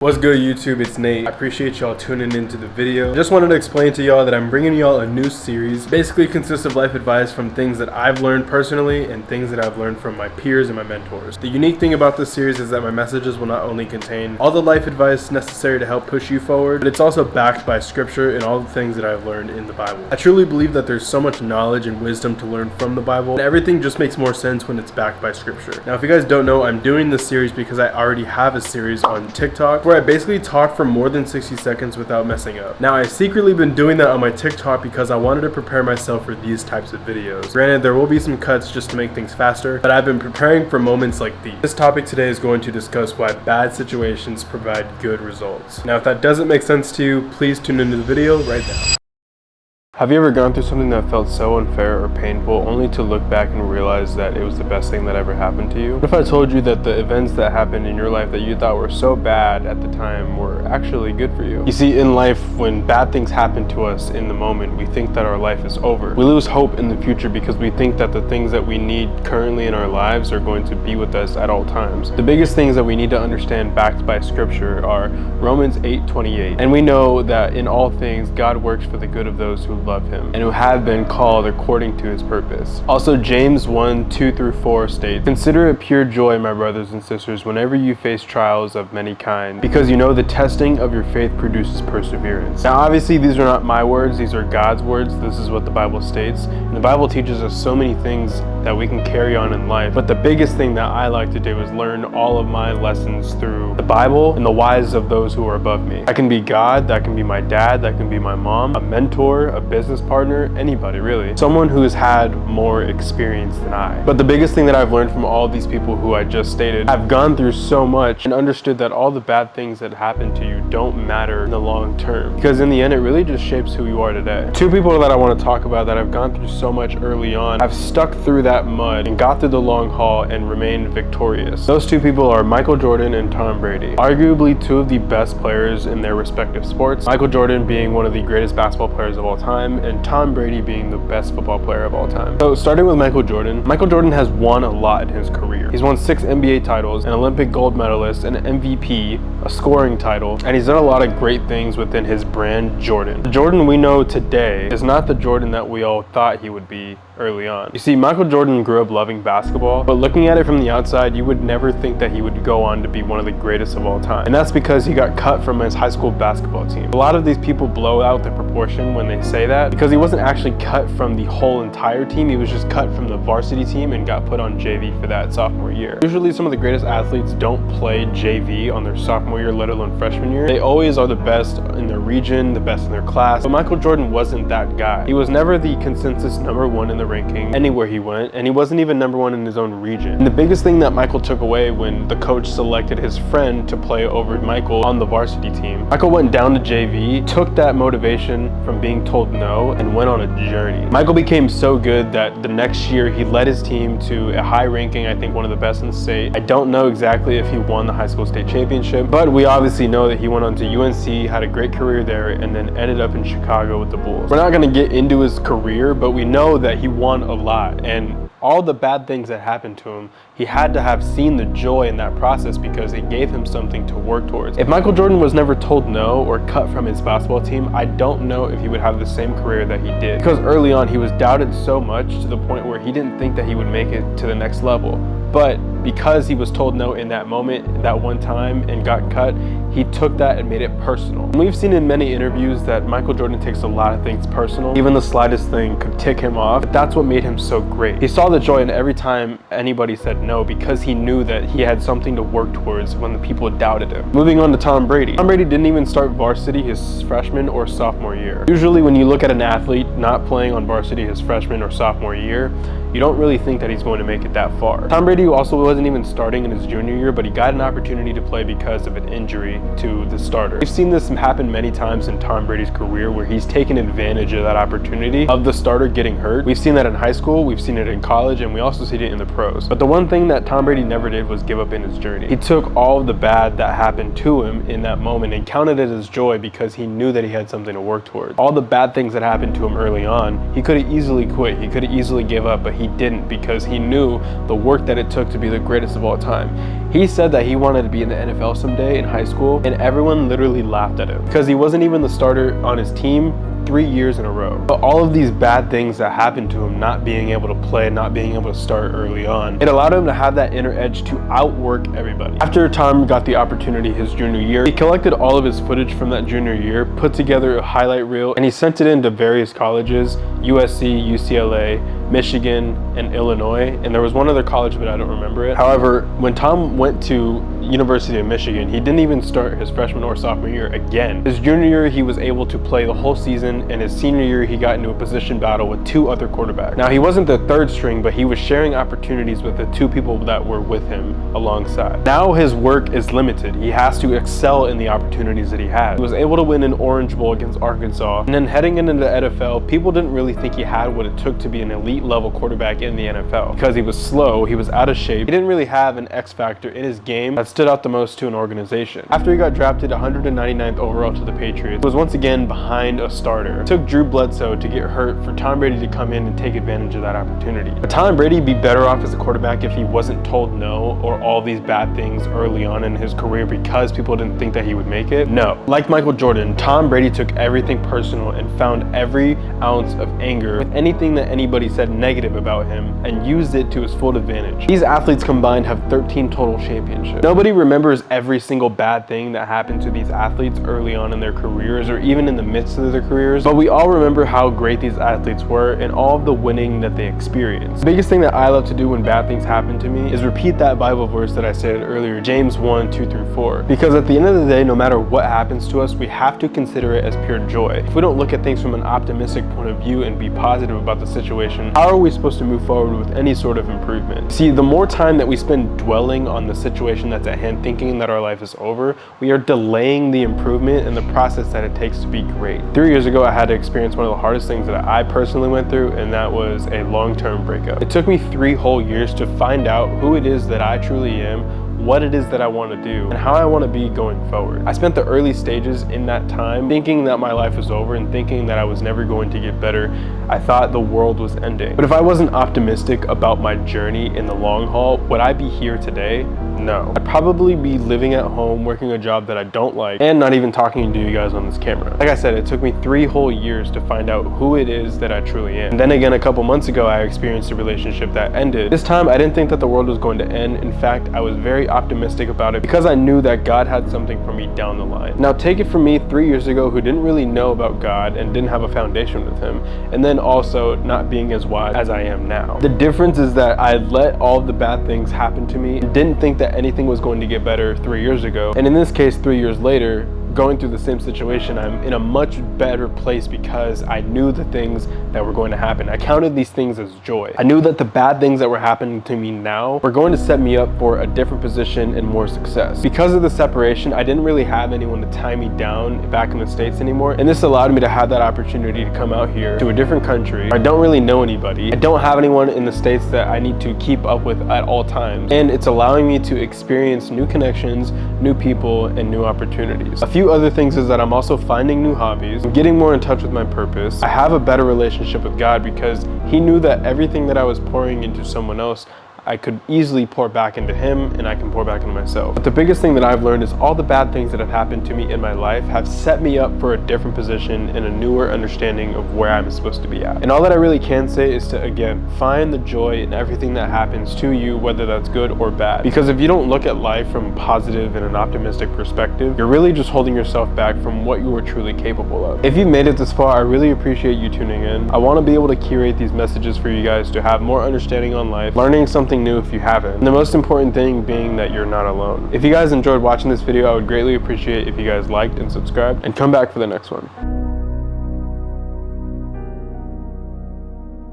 What's good, YouTube? It's Nate. I appreciate y'all tuning into the video. Just wanted to explain to y'all that I'm bringing y'all a new series. Basically consists of life advice from things that I've learned personally and things that I've learned from my peers and my mentors. The unique thing about this series is that my messages will not only contain all the life advice necessary to help push you forward, but it's also backed by scripture and all the things that I've learned in the Bible. I truly believe that there's so much knowledge and wisdom to learn from the Bible, and everything just makes more sense when it's backed by scripture. Now, if you guys don't know, I'm doing this series because I already have a series on TikTok where I basically talk for more than 60 seconds without messing up. Now, I've secretly been doing that on my TikTok because I wanted to prepare myself for these types of videos. Granted, there will be some cuts just to make things faster, but I've been preparing for moments like these. This topic today is going to discuss why bad situations provide good results. Now, if that doesn't make sense to you, please tune into the video right now. Have you ever gone through something that felt so unfair or painful only to look back and realize that it was the best thing that ever happened to you? What if I told you that the events that happened in your life that you thought were so bad at the time were actually good for you? You see, in life, when bad things happen to us in the moment, we think that our life is over. We lose hope in the future because we think that the things that we need currently in our lives are going to be with us at all times. The biggest things that we need to understand backed by scripture are Romans 8:28. And we know that in all things, God works for the good of those who love him and who have been called according to his purpose. Also, James 1:2-4 states, "Consider it pure joy, my brothers and sisters, whenever you face trials of many kinds, because you know the testing of your faith produces perseverance." Now, obviously, these are not my words, these are God's words. This is what the Bible states. And the Bible teaches us so many things that we can carry on in life. But the biggest thing that I like to do is learn all of my lessons through the Bible and the wise of those who are above me. That can be God, that can be my dad, that can be my mom, a mentor, a business partner, anybody really. Someone who has had more experience than I. But the biggest thing that I've learned from all these people who I just stated, I've gone through so much and understood that all the bad things that happen to you don't matter in the long term. Because in the end, it really just shapes who you are today. Two people that I want to talk about that I've gone through so much early on, I've stuck through that mud and got through the long haul and remained victorious. Those two people are Michael Jordan and Tom Brady. Arguably two of the best players in their respective sports. Michael Jordan being one of the greatest basketball players of all time, and Tom Brady being the best football player of all time. So starting with Michael Jordan has won a lot in his career. He's won 6 NBA titles, an Olympic gold medalist, an MVP, a scoring title, and he's done a lot of great things within his brand, Jordan. The Jordan we know today is not the Jordan that we all thought he would be early on. You see, Michael Jordan grew up loving basketball, but looking at it from the outside, you would never think that he would go on to be one of the greatest of all time. And that's because he got cut from his high school basketball team. A lot of these people blow out the proportion when they say that, because he wasn't actually cut from the whole entire team, he was just cut from the varsity team and got put on JV for that sophomore year. Usually some of the greatest athletes don't play JV on their sophomore year, let alone freshman year. They always are the best in their region, the best in their class, but Michael Jordan wasn't that guy. He was never the consensus #1 in the ranking anywhere he went, and he wasn't even #1 in his own region. And the biggest thing that Michael took away when the coach selected his friend to play over Michael on the varsity team, Michael went down to JV, took that motivation from being told no, and went on a journey. Michael became so good that the next year he led his team to a high ranking, I think one of the best in the state. I don't know exactly if he won the high school state championship, but we obviously know that he went on to UNC, had a great career there, and then ended up in Chicago with the Bulls. We're not going to get into his career, but we know that he won a lot, and all the bad things that happened to him, he had to have seen the joy in that process because it gave him something to work towards. If Michael Jordan was never told no or cut from his basketball team, I don't know if he would have the same career that he did. Because early on, he was doubted so much to the point where he didn't think that he would make it to the next level. But because he was told no in that moment, that one time, and got cut, he took that and made it personal. And we've seen in many interviews that Michael Jordan takes a lot of things personal. Even the slightest thing could tick him off, but that's what made him so great. He saw the joy in every time anybody said no because he knew that he had something to work towards when the people doubted him. Moving on to Tom Brady. Tom Brady didn't even start varsity his freshman or sophomore year. Usually when you look at an athlete not playing on varsity his freshman or sophomore year, you don't really think that he's going to make it that far. Tom Brady also wasn't even starting in his junior year, but he got an opportunity to play because of an injury to the starter. We've seen this happen many times in Tom Brady's career where he's taken advantage of that opportunity of the starter getting hurt. We've seen that in high school, we've seen it in college, and we also see it in the pros. But the one thing that Tom Brady never did was give up in his journey. He took all of the bad that happened to him in that moment and counted it as joy because he knew that he had something to work towards. All the bad things that happened to him early on, he could have easily quit, he could have easily give up, but he didn't because he knew the work that it took to be the greatest of all time. He said that he wanted to be in the NFL someday in high school, school, and everyone literally laughed at him because he wasn't even the starter on his team 3 years in a row. But all of these bad things that happened to him, not being able to play, not being able to start early on, it allowed him to have that inner edge to outwork everybody. After Tom got the opportunity his junior year, he collected all of his footage from that junior year, put together a highlight reel, and he sent it into various colleges, USC, UCLA, Michigan, and Illinois, and there was one other college, but I don't remember it. However, when Tom went to University of Michigan, he didn't even start his freshman or sophomore year again. His junior year, he was able to play the whole season, and his senior year, he got into a position battle with 2 other quarterbacks. Now, he wasn't the 3rd string, but he was sharing opportunities with the 2 people that were with him alongside. Now his work is limited. He has to excel in the opportunities that he has. He was able to win an Orange Bowl against Arkansas, and then heading into the NFL, people didn't really think he had what it took to be an elite level quarterback in the NFL because he was slow, he was out of shape, he didn't really have an X factor in his game that stood out the most to an organization. After he got drafted 199th overall to the Patriots, he was once again behind a starter. It took Drew Bledsoe to get hurt for Tom Brady to come in and take advantage of that opportunity. Would Tom Brady be better off as a quarterback if he wasn't told no or all these bad things early on in his career because people didn't think that he would make it? No. Like Michael Jordan, Tom Brady took everything personal and found every ounce of anger with anything that anybody said negative about him and used it to his full advantage. These athletes combined have 13 total championships. Nobody remembers every single bad thing that happened to these athletes early on in their careers or even in the midst of their careers, but we all remember how great these athletes were and all of the winning that they experienced. The biggest thing that I love to do when bad things happen to me is repeat that Bible verse that I said earlier, James 1:2-4, because at the end of the day, no matter what happens to us, we have to consider it as pure joy. If we don't look at things from an optimistic point of view and be positive about the situation, how are we supposed to move forward with any sort of improvement? See, the more time that we spend dwelling on the situation that's at hand, thinking that our life is over, we are delaying the improvement and the process that it takes to be great. 3 years ago, I had to experience one of the hardest things that I personally went through, and that was a long-term breakup. It took me 3 whole years to find out who it is that I truly am, what it is that I want to do, and how I want to be going forward. I spent the early stages in that time thinking that my life was over and thinking that I was never going to get better. I thought the world was ending. But if I wasn't optimistic about my journey in the long haul, would I be here today? No. I'd probably be living at home, working a job that I don't like, and not even talking to you guys on this camera. Like I said, it took me 3 whole years to find out who it is that I truly am. And then again, a couple months ago, I experienced a relationship that ended. This time, I didn't think that the world was going to end. In fact, I was very optimistic about it because I knew that God had something for me down the line. Now, take it from me 3 years ago who didn't really know about God and didn't have a foundation with him, and then also not being as wise as I am now. The difference is that I let all of the bad things happen to me and didn't think that anything was going to get better 3 years ago. And in this case, 3 years later, going through the same situation, I'm in a much better place because I knew the things that were going to happen. I counted these things as joy. I knew that the bad things that were happening to me now were going to set me up for a different position and more success. Because of the separation, I didn't really have anyone to tie me down back in the States anymore, and this allowed me to have that opportunity to come out here to a different country. I don't really know anybody. I don't have anyone in the States that I need to keep up with at all times, and it's allowing me to experience new connections, new people, and new opportunities. A few other things is that I'm also finding new hobbies, I'm getting more in touch with my purpose. I have a better relationship with God because he knew that everything that I was pouring into someone else, I could easily pour back into him and I can pour back into myself. But the biggest thing that I've learned is all the bad things that have happened to me in my life have set me up for a different position and a newer understanding of where I'm supposed to be at. And all that I really can say is to, again, find the joy in everything that happens to you, whether that's good or bad. Because if you don't look at life from a positive and an optimistic perspective, you're really just holding yourself back from what you are truly capable of. If you've made it this far, I really appreciate you tuning in. I want to be able to curate these messages for you guys to have more understanding on life, learning something new if you haven't, and the most important thing being that you're not alone. If you guys enjoyed watching this video, I would greatly appreciate if you guys liked and subscribed and come back for the next one.